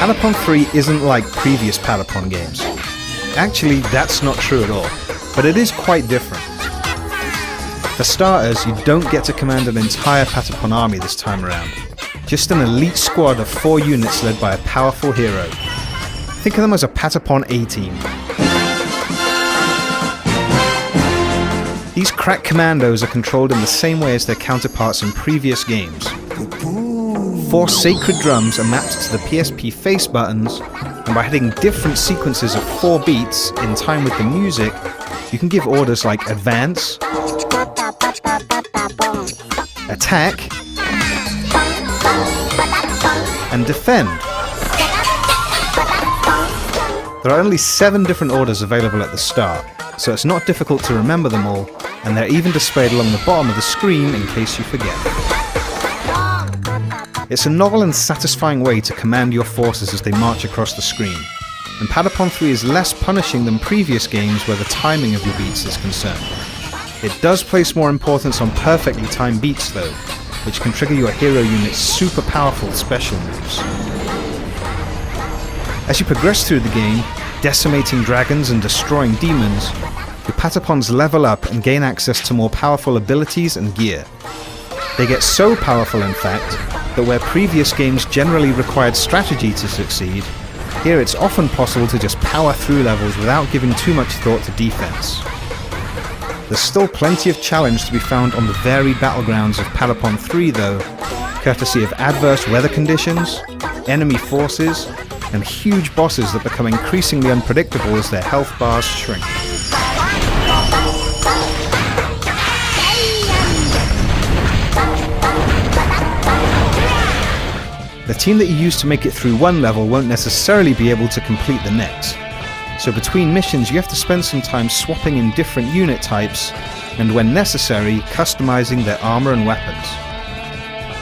Patapon 3 isn't like previous Patapon games. Actually, that's not true at all, but it is quite different. For starters, you don't get to command an entire Patapon army this time around. Just an elite squad of 4 units led by a powerful hero. Think of them as a Patapon A-team. These crack commandos are controlled in the same way as their counterparts in previous games. 4 sacred drums are mapped to the PSP face buttons, and by hitting different sequences of 4 beats in time with the music, you can give orders like advance, attack, and defend. There are only 7 different orders available at the start, so it's not difficult to remember them all, and they're even displayed along the bottom of the screen in case you forget. It's a novel and satisfying way to command your forces as they march across the screen, and Patapon 3 is less punishing than previous games where the timing of your beats is concerned. It does place more importance on perfectly timed beats though, which can trigger your hero unit's super powerful special moves. As you progress through the game, decimating dragons and destroying demons, your Patapons level up and gain access to more powerful abilities and gear. They get so powerful in fact, that where previous games generally required strategy to succeed, here it's often possible to just power through levels without giving too much thought to defense. There's still plenty of challenge to be found on the varied battlegrounds of Patapon 3 though, courtesy of adverse weather conditions, enemy forces, and huge bosses that become increasingly unpredictable as their health bars shrink. The team that you use to make it through one level won't necessarily be able to complete the next, so between missions you have to spend some time swapping in different unit types, and when necessary, customizing their armor and weapons.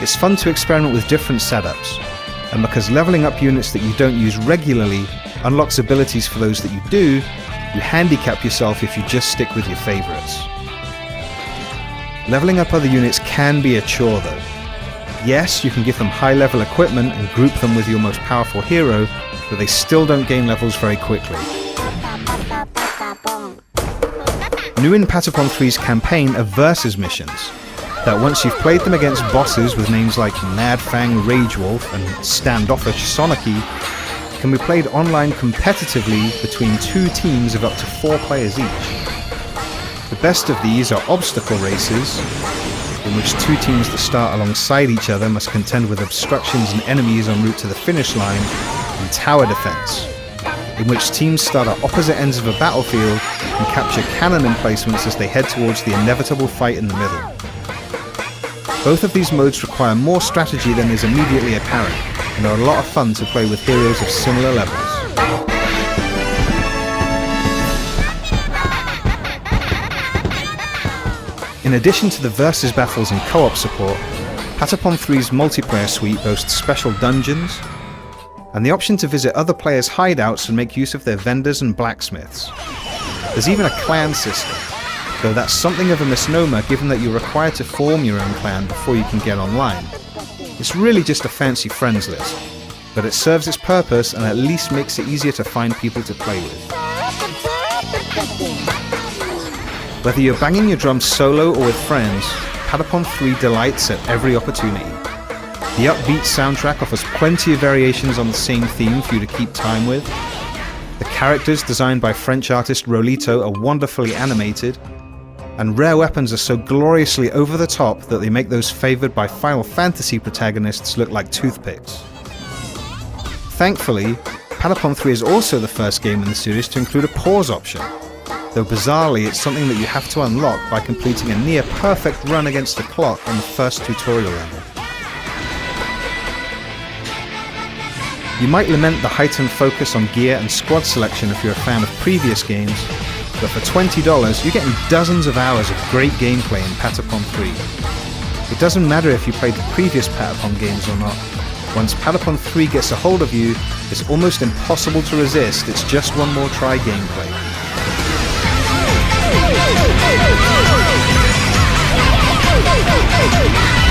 It's fun to experiment with different setups, and because leveling up units that you don't use regularly unlocks abilities for those that you do, you handicap yourself if you just stick with your favorites. Leveling up other units can be a chore though. Yes, you can give them high-level equipment and group them with your most powerful hero, but they still don't gain levels very quickly. New in Patapon 3's campaign are versus missions, that once you've played them against bosses with names like Mad Fang Ragewolf and Standoffish Sonicky, can be played online competitively between 2 teams of up to 4 players each. The best of these are obstacle races, in which 2 teams that start alongside each other must contend with obstructions and enemies en route to the finish line, and tower defense, in which teams start at opposite ends of a battlefield and capture cannon emplacements as they head towards the inevitable fight in the middle. Both of these modes require more strategy than is immediately apparent, and are a lot of fun to play with heroes of similar levels. In addition to the versus battles and co-op support, Patapon 3's multiplayer suite boasts special dungeons, and the option to visit other players' hideouts and make use of their vendors and blacksmiths. There's even a clan system, though that's something of a misnomer given that you're required to form your own clan before you can get online. It's really just a fancy friends list, but it serves its purpose and at least makes it easier to find people to play with. Whether you're banging your drums solo or with friends, Patapon 3 delights at every opportunity. The upbeat soundtrack offers plenty of variations on the same theme for you to keep time with. The characters, designed by French artist Rolito, are wonderfully animated, and rare weapons are so gloriously over the top that they make those favoured by Final Fantasy protagonists look like toothpicks. Thankfully, Patapon 3 is also the first game in the series to include a pause option, though bizarrely it's something that you have to unlock by completing a near-perfect run against the clock on the first tutorial level. You might lament the heightened focus on gear and squad selection if you're a fan of previous games, but for $20 you're getting dozens of hours of great gameplay in Patapon 3. It doesn't matter if you played the previous Patapon games or not. Once Patapon 3 gets a hold of you, it's almost impossible to resist its just one more try gameplay. Hey!